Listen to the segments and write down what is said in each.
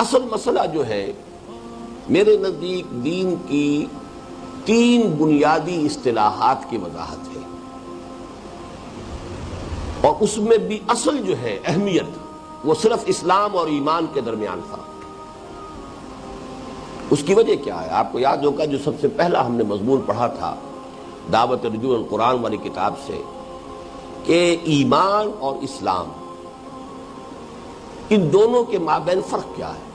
اصل مسئلہ جو ہے میرے نزدیک دین کی 3 بنیادی اصطلاحات کی وضاحت ہے، اور اس میں بھی اصل جو ہے اہمیت وہ صرف اسلام اور ایمان کے درمیان فرق۔ اس کی وجہ کیا ہے؟ آپ کو یاد ہوگا جو سب سے پہلا ہم نے مضمون پڑھا تھا دعوت رجوع القرآن والی کتاب سے، کہ ایمان اور اسلام ان دونوں کے مابین فرق کیا ہے۔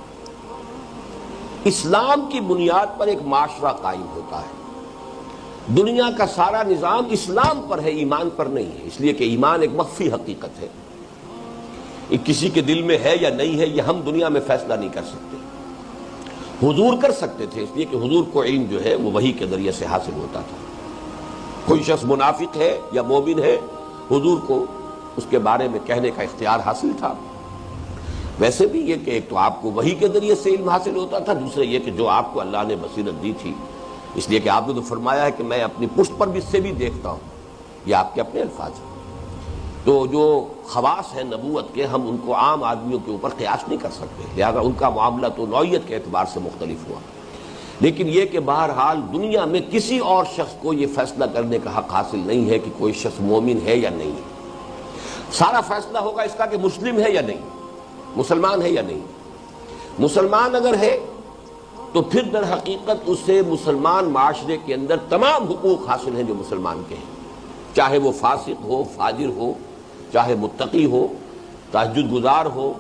اسلام کی بنیاد پر ایک معاشرہ قائم ہوتا ہے، دنیا کا سارا نظام اسلام پر ہے، ایمان پر نہیں ہے، اس لیے کہ ایمان ایک مخفی حقیقت ہے، یہ کسی کے دل میں ہے یا نہیں ہے یہ ہم دنیا میں فیصلہ نہیں کر سکتے۔ حضور کر سکتے تھے، اس لیے کہ حضور کو علم جو ہے وہ وحی کے ذریعے سے حاصل ہوتا تھا۔ کوئی شخص منافق ہے یا مومن ہے، حضور کو اس کے بارے میں کہنے کا اختیار حاصل تھا۔ ویسے بھی یہ کہ ایک تو آپ کو وحی کے ذریعے سے علم حاصل ہوتا تھا، دوسرے یہ کہ جو آپ کو اللہ نے بصیرت دی تھی، اس لیے کہ آپ نے تو فرمایا ہے کہ میں اپنی پشت پر بھی سے بھی دیکھتا ہوں، یہ آپ کے اپنے الفاظ ہیں۔ تو جو خواص ہیں نبوت کے، ہم ان کو عام آدمیوں کے اوپر قیاس نہیں کر سکتے، لہذا ان کا معاملہ تو نوعیت کے اعتبار سے مختلف ہوا۔ لیکن یہ کہ بہرحال دنیا میں کسی اور شخص کو یہ فیصلہ کرنے کا حق حاصل نہیں ہے کہ کوئی شخص مومن ہے یا نہیں ہے۔ سارا فیصلہ ہوگا اس کا کہ مسلم ہے یا نہیں، مسلمان ہے یا نہیں۔ مسلمان اگر ہے تو پھر در حقیقت اسے مسلمان معاشرے کے اندر تمام حقوق حاصل ہیں جو مسلمان کے ہیں، چاہے وہ فاسق ہو، فاجر ہو، چاہے متقی ہو، تہجد گزار ہو،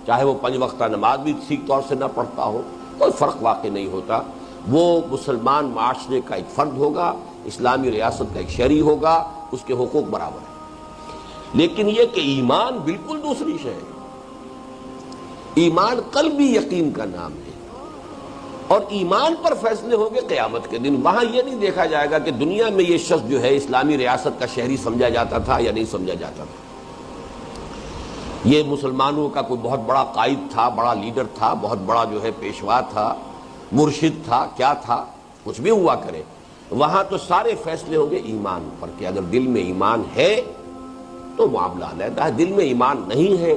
چاہے وہ 5 وقتہ نماز بھی ٹھیک طور سے نہ پڑھتا ہو، کوئی فرق واقع نہیں ہوتا، وہ مسلمان معاشرے کا ایک فرد ہوگا، اسلامی ریاست کا ایک شہری ہوگا، اس کے حقوق برابر ہیں۔ لیکن یہ کہ ایمان بالکل دوسری شے ہے۔ ایمان قلبی یقین کا نام ہے، اور ایمان پر فیصلے ہوں گے قیامت کے دن۔ وہاں یہ نہیں دیکھا جائے گا کہ دنیا میں یہ شخص جو ہے اسلامی ریاست کا شہری سمجھا جاتا تھا یا نہیں سمجھا جاتا تھا، یہ مسلمانوں کا کوئی بہت بڑا قائد تھا، بڑا لیڈر تھا، بہت بڑا جو ہے پیشوا تھا، مرشد تھا، کیا تھا، کچھ بھی ہوا کرے، وہاں تو سارے فیصلے ہوں گے ایمان پر، کہ اگر دل میں ایمان ہے تو معاملہ علیحدہ ہے، دل میں ایمان نہیں ہے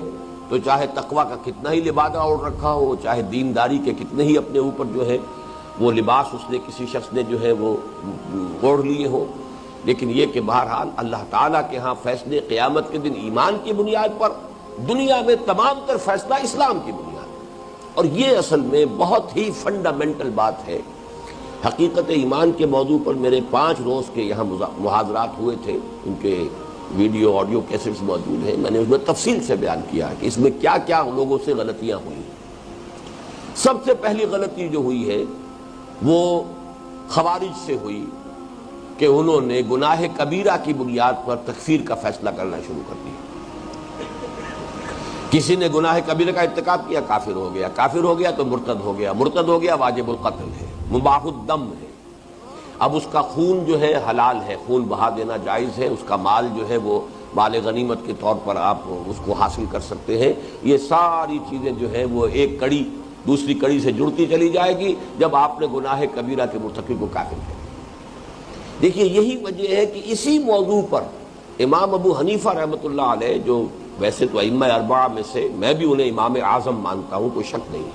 تو چاہے تقویٰ کا کتنا ہی لبادہ اوڑھ رکھا ہو، چاہے دینداری کے کتنے ہی اپنے اوپر جو ہے وہ لباس اس نے کسی شخص نے جو ہے وہ اوڑھ لیے ہو، لیکن یہ کہ بہرحال اللہ تعالیٰ کے ہاں فیصلے قیامت کے دن ایمان کی بنیاد پر، دنیا میں تمام تر فیصلہ اسلام کی بنیاد پر۔ اور یہ اصل میں بہت ہی فنڈامنٹل بات ہے۔ حقیقت ایمان کے موضوع پر میرے 5 روز کے یہاں محاضرات ہوئے تھے، ان کے ویڈیو آڈیو کیسٹس موجود ہیں، میں نے اس میں تفصیل سے بیان کیا کہ اس میں کیا کیا لوگوں سے غلطیاں ہوئی۔ سب سے پہلی غلطی جو ہوئی ہے وہ خوارج سے ہوئی کہ انہوں نے گناہ کبیرہ کی بنیاد پر تکفیر کا فیصلہ کرنا شروع کر دیا۔ کسی نے گناہ کبیرہ کا ارتکاب کیا، کافر ہو گیا، کافر ہو گیا تو مرتد ہو گیا، مرتد ہو گیا واجب القتل ہے، مباح الدم ہے، اب اس کا خون جو ہے حلال ہے، خون بہا دینا جائز ہے، اس کا مال جو ہے وہ مال غنیمت کے طور پر آپ اس کو حاصل کر سکتے ہیں۔ یہ ساری چیزیں جو ہے وہ ایک کڑی دوسری کڑی سے جڑتی چلی جائے گی جب آپ نے گناہ کبیرہ کے مرتکب کو کافر کر دیا۔ دیکھیے یہی وجہ ہے کہ اسی موضوع پر امام ابو حنیفہ رحمۃ اللہ علیہ، جو ویسے تو ائمہ 4 میں سے میں بھی انہیں امام اعظم مانتا ہوں، کوئی شک نہیں،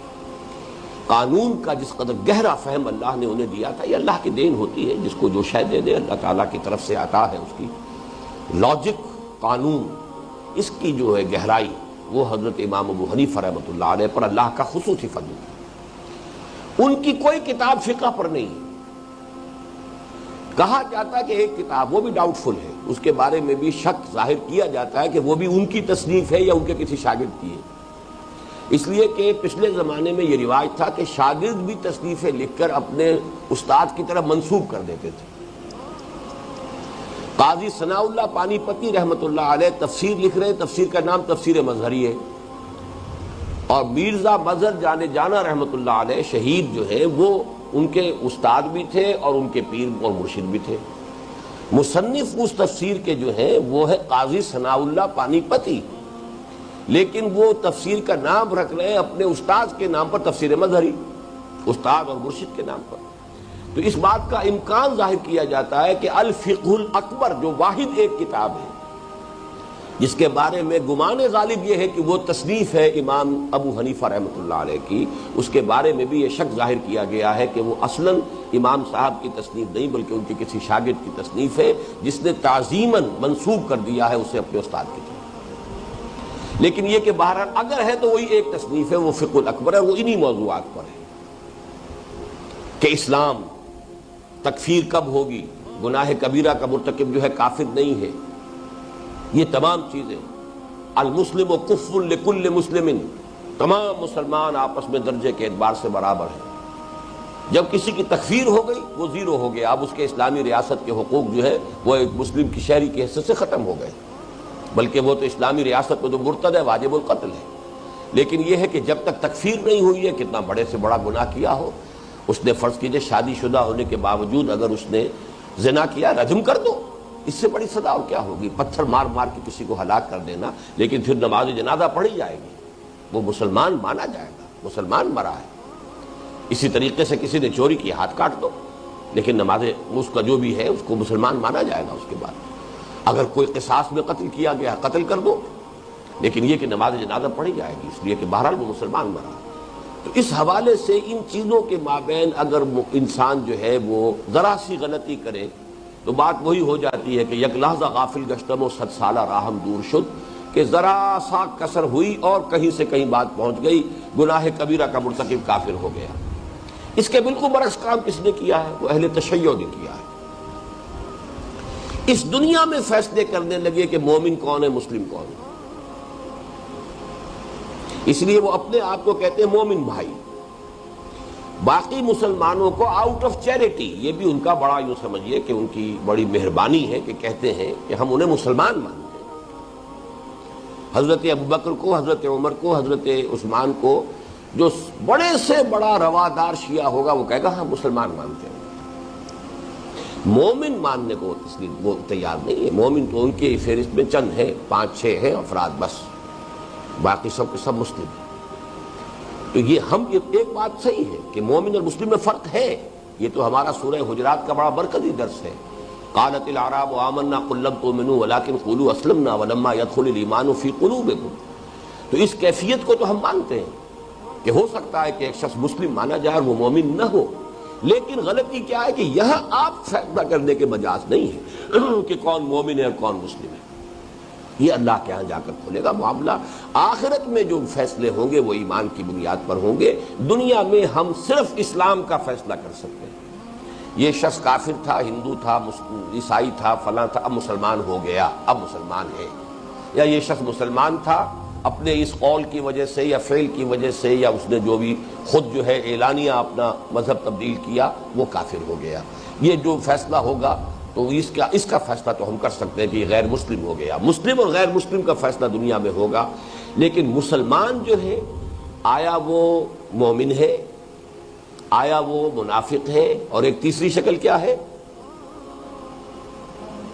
قانون کا جس قدر گہرا فہم اللہ نے انہیں دیا تھا، یہ اللہ کی دین ہوتی ہے، جس کو جو شے دے دے اللہ تعالیٰ کی طرف سے عطا ہے، اس کی لاجک، قانون، اس کی جو ہے گہرائی، وہ حضرت امام ابو حنیفہ رحمۃ اللہ علیہ پر اللہ کا خصوصی فضل ہے۔ ان کی کوئی کتاب فقہ پر نہیں ہے، کہا جاتا ہے کہ ایک کتاب، وہ بھی ڈاؤٹ فل ہے، اس کے بارے میں بھی شک ظاہر کیا جاتا ہے کہ وہ بھی ان کی تصنیف ہے یا ان کے کسی شاگرد کی ہے، اس لیے کہ پچھلے زمانے میں یہ رواج تھا کہ شاگرد بھی تصنیفیں لکھ کر اپنے استاد کی طرف منسوب کر دیتے تھے۔ قاضی ثناء اللہ پانی پتی رحمۃ اللہ علیہ تفسیر لکھ رہے، تفسیر کا نام تفسیر مظہری ہے، اور مرزا مظہر جانے جانا رحمۃ اللہ علیہ شہید جو ہے وہ ان کے استاد بھی تھے اور ان کے پیر اور مرشد بھی تھے۔ مصنف اس تفسیر کے جو ہیں وہ ہے قاضی ثناء اللہ پانی پتی، لیکن وہ تفسیر کا نام رکھ رہے ہیں اپنے استاد کے نام پر، تفسیر مظہری، استاد اور مرشد کے نام پر۔ تو اس بات کا امکان ظاہر کیا جاتا ہے کہ الفقہ الاکبر جو واحد ایک کتاب ہے، جس کے بارے میں گمان غالب یہ ہے کہ وہ تصنیف ہے امام ابو حنیفہ رحمۃ اللہ علیہ کی، اس کے بارے میں بھی یہ شک ظاہر کیا گیا ہے کہ وہ اصلاً امام صاحب کی تصنیف نہیں بلکہ ان کے کسی شاگرد کی تصنیف ہے جس نے تعظیماً منسوب کر دیا ہے اسے اپنے استاد کی طرف۔ لیکن یہ کہ بہرحال اگر ہے تو وہی ایک تصنیف ہے، وہ فقہ الاکبر ہے، وہ انہی موضوعات پر ہے کہ اسلام تکفیر کب ہوگی، گناہ کبیرہ کا مرتکب جو ہے کافر نہیں ہے، یہ تمام چیزیں۔ المسلم کف لکل مسلم، تمام مسلمان آپس میں درجے کے اعتبار سے برابر ہیں۔ جب کسی کی تکفیر ہو گئی وہ زیرو ہو گیا، اب اس کے اسلامی ریاست کے حقوق جو ہے وہ ایک مسلم کی شہری کی حیثیت سے ختم ہو گئے، بلکہ وہ تو اسلامی ریاست میں تو مرتد ہے، واجب القتل ہے۔ لیکن یہ ہے کہ جب تک تکفیر نہیں ہوئی ہے، کتنا بڑے سے بڑا گناہ کیا ہو، اس نے فرض کیجئے شادی شدہ ہونے کے باوجود اگر اس نے زنا کیا، رجم کر دو، اس سے بڑی سزا اور کیا ہوگی؟ پتھر مار مار کے کسی کو ہلاک کر دینا، لیکن پھر نماز جنازہ پڑھی جائے گی، وہ مسلمان مانا جائے گا، مسلمان مرا ہے۔ اسی طریقے سے کسی نے چوری کی، ہاتھ کاٹ دو، لیکن نماز اس کا جو بھی ہے اس کو مسلمان مانا جائے گا۔ اس کے بعد اگر کوئی قصاص میں قتل کیا گیا، قتل کر دو، لیکن یہ کہ نماز جنازہ پڑھی جائے گی، اس لیے کہ بہرحال وہ مسلمان مرا۔ تو اس حوالے سے ان چیزوں کے مابین اگر انسان جو ہے وہ ذرا سی غلطی کرے تو بات وہی ہو جاتی ہے کہ یک لحظہ غافل گشتم و 100 سالہ راہم دور شد، کہ ذرا سا کسر ہوئی اور کہیں سے کہیں بات پہنچ گئی، گناہ کبیرہ کا مرتکب کافر ہو گیا۔ اس کے بالکل برعکس کام کس نے کیا ہے؟ وہ اہل تشیع نے کیا ہے۔ اس دنیا میں فیصلے کرنے لگے کہ مومن کون ہے، مسلم کون ہے، اس لیے وہ اپنے آپ کو کہتے ہیں مومن بھائی۔ باقی مسلمانوں کو آؤٹ آف چیریٹی، یہ بھی ان کا بڑا یوں سمجھیے کہ ان کی بڑی مہربانی ہے کہ کہتے ہیں کہ ہم انہیں مسلمان مانتے ہیں۔ حضرت ابوبکر کو، حضرت عمر کو، حضرت عثمان کو جو بڑے سے بڑا روادار شیعہ ہوگا وہ کہے گا ہم مسلمان مانتے ہیں۔ مومن ماننے کو اس لیے وہ تیار نہیں ہے۔ مومن تو ان کے فہرست میں چند ہیں، 5-6 ہیں افراد بس، باقی سب کے سب مسلم ہیں۔ تو یہ ہم ایک بات صحیح ہے کہ مومن اور مسلم میں فرق ہے، یہ تو ہمارا سورہ حجرات کا بڑا برکتی درس ہے۔ قالت الاعراب آمنا قل لم تؤمنوا ولكن قولوا اسلمنا ولما يدخل الايمان في قلوبكم۔ تو اس کیفیت کو تو ہم مانتے ہیں کہ ہو سکتا ہے کہ ایک شخص مسلم مانا جائے اور وہ مومن نہ ہو، لیکن غلطی کیا ہے کہ یہاں آپ فیصلہ کرنے کے مجاز نہیں ہے کہ کون مومن ہے اور کون مسلم ہے۔ یہ اللہ کے ہاں جا کر کھولے گا معاملہ۔ آخرت میں جو فیصلے ہوں گے وہ ایمان کی بنیاد پر ہوں گے، دنیا میں ہم صرف اسلام کا فیصلہ کر سکتے ہیں۔ یہ شخص کافر تھا، ہندو تھا، عیسائی تھا، فلاں تھا، اب مسلمان ہو گیا، اب مسلمان ہے۔ یا یہ شخص مسلمان تھا، اپنے اس قول کی وجہ سے یا فعل کی وجہ سے یا اس نے جو بھی خود جو ہے اعلانیہ اپنا مذہب تبدیل کیا، وہ کافر ہو گیا۔ یہ جو فیصلہ ہوگا تو اس کا فیصلہ تو ہم کر سکتے ہیں کہ یہ غیر مسلم ہو گیا۔ مسلم اور غیر مسلم کا فیصلہ دنیا میں ہوگا، لیکن مسلمان جو ہے آیا وہ مومن ہے، آیا وہ منافق ہے، اور ایک تیسری شکل کیا ہے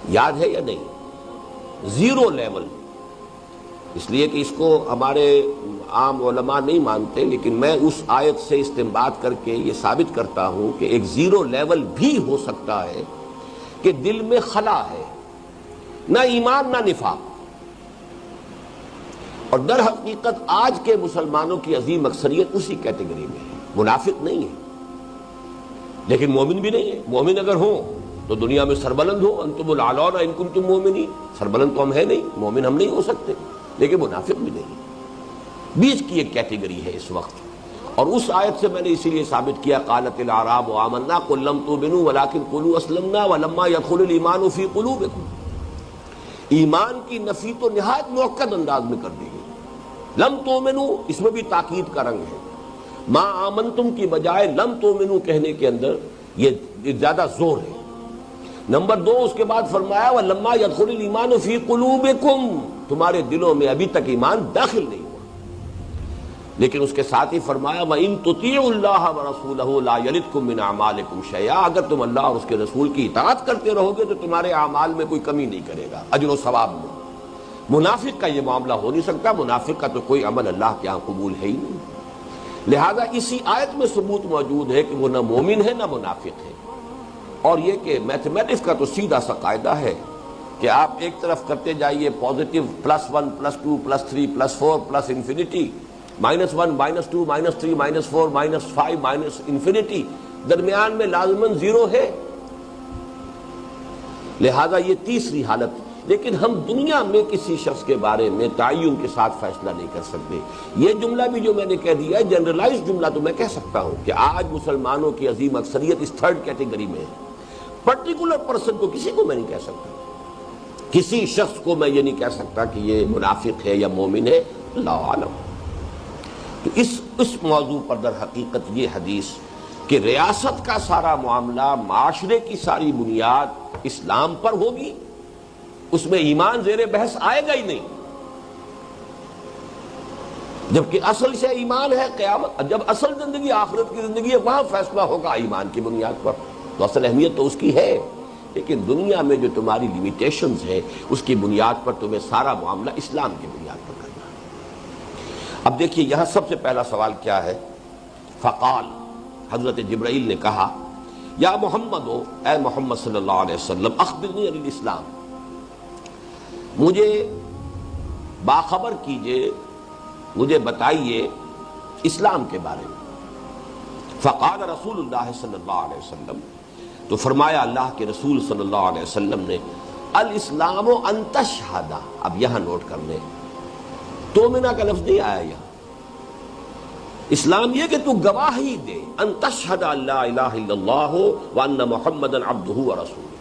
یاد ہے یا نہیں؟ Zero level. اس لیے کہ اس کو ہمارے عام علماء نہیں مانتے، لیکن میں اس آیت سے استنباط کر کے یہ ثابت کرتا ہوں کہ ایک زیرو لیول بھی ہو سکتا ہے کہ دل میں خلا ہے، نہ ایمان نہ نفاق، اور در حقیقت آج کے مسلمانوں کی عظیم اکثریت اسی کیٹیگری میں ہے، منافق نہیں ہے لیکن مومن بھی نہیں ہے۔ مومن اگر ہوں تو دنیا میں سربلند ہو، انتم الاعلون ان کنتم مومنین، سربلند تو ہم ہیں نہیں، مومن ہم نہیں ہو سکتے، لیکن منافق بھی نہیں، بیچ کی ایک کیٹیگری ہے اس وقت۔ اور اس آیت سے میں نے اسی لیے ثابت کیا قالت الاعراب آمنا قل لم تؤمنوا ولكن قولوا اسلمنا ولما يدخل الايمان في قلوبكم۔ ایمان کی نفی تو نہایت مؤکد انداز میں کر دی گئی۔ لم تؤمنوا اس میں بھی تاکید کا رنگ ہے، ما آمنتم کی بجائے لم تؤمنوا کہنے کے اندر یہ زیادہ زور ہے۔ نمبر 2 اس کے بعد فرمایا ولما يدخل الايمان في قلوبكم، تمہارے دلوں میں ابھی تک ایمان داخل نہیں ہوا، لیکن اس کے ساتھ ہی فرمایا وَإِن تُطِيعُوا اللَّهَ وَرَسُولَهُ لَا يَلِدْكُم مِّنْ أَعْمَالِكُمْ شَيْئًا، اگر تم اللہ اور اس کے رسول کی اطاعت کرتے رہو گے تو تمہارے اعمال میں کوئی کمی نہیں کرے گا، اجر و ثواب میں۔ منافق کا یہ معاملہ ہو نہیں سکتا، منافق کا تو کوئی عمل اللہ کے ہاں قبول ہے ہی نہیں۔ لہذا اسی آیت میں ثبوت موجود ہے کہ وہ نہ مومن ہے نہ منافق ہے۔ اور یہ کہ میتھمیٹکس کا تو سیدھا سا قاعدہ ہے کہ آپ ایک طرف کرتے جائیے پازیٹیو +1 +2 +3 +4 پلس انفینٹی، -1 -2 -3 -4 -5 انفینٹی، درمیان میں لازماً زیرو ہے. لہذا یہ تیسری حالت. لیکن ہم دنیا میں کسی شخص کے بارے میں تعین کے ساتھ فیصلہ نہیں کر سکتے. یہ جملہ بھی جو میں نے کہہ دیا ہے جنرلائز جملہ تو میں کہہ سکتا ہوں کہ آج مسلمانوں کی عظیم اکثریت اس تھرڈ کیٹیگری میں ہے. پرٹیکولر پرسن کو کسی کو میں نہیں کہہ سکتا، کسی شخص کو میں یہ نہیں کہہ سکتا کہ یہ منافق ہے یا مومن ہے، اللہ عالم. تو اس موضوع پر در حقیقت یہ حدیث کہ ریاست کا سارا معاملہ، معاشرے کی ساری بنیاد اسلام پر ہوگی، اس میں ایمان زیر بحث آئے گا ہی نہیں، جبکہ اصل سے ایمان ہے. قیامت جب اصل زندگی آخرت کی زندگی ہے وہاں فیصلہ ہوگا ایمان کی بنیاد پر، تو اصل اہمیت تو اس کی ہے. لیکن دنیا میں جو تمہاری لیمیٹیشنز ہے اس کی بنیاد پر تمہیں سارا معاملہ اسلام کی بنیاد پر کرنا ہے. اب دیکھیے یہاں سب سے پہلا سوال کیا ہے؟ فقال، حضرت جبرائیل نے کہا، یا محمد، اے محمد صلی اللہ علیہ وسلم، اخبرنی عن الاسلام، مجھے باخبر کیجئے، مجھے بتائیے اسلام کے بارے میں. فقال رسول اللہ صلی اللہ علیہ وسلم، تو فرمایا اللہ کے رسول صلی اللہ علیہ وسلم نے، الاسلام ان تشہد. اب یہاں نوٹ کر لیں، تومنا کا لفظ نہیں آیا یہاں. اسلام یہ کہ تو گواہی دے، ان تشہد ان لا الہ الا اللہ وان محمدا عبدہ ورسولہ،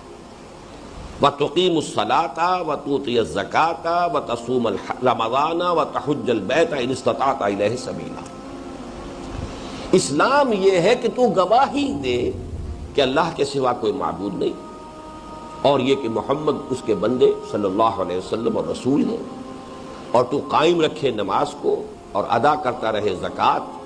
وتقیم الصلاۃ وتؤتی الزکاۃ وتصوم رمضان وتحج البیت ان استطعت الیہ سبیلا. اسلام یہ ہے کہ تو گواہی دے کہ اللہ کے سوا کوئی معبود نہیں، اور یہ کہ محمد اس کے بندے صلی اللہ علیہ وسلم اور رسول ہیں، اور تو قائم رکھے نماز کو اور ادا کرتا رہے زکوٰۃ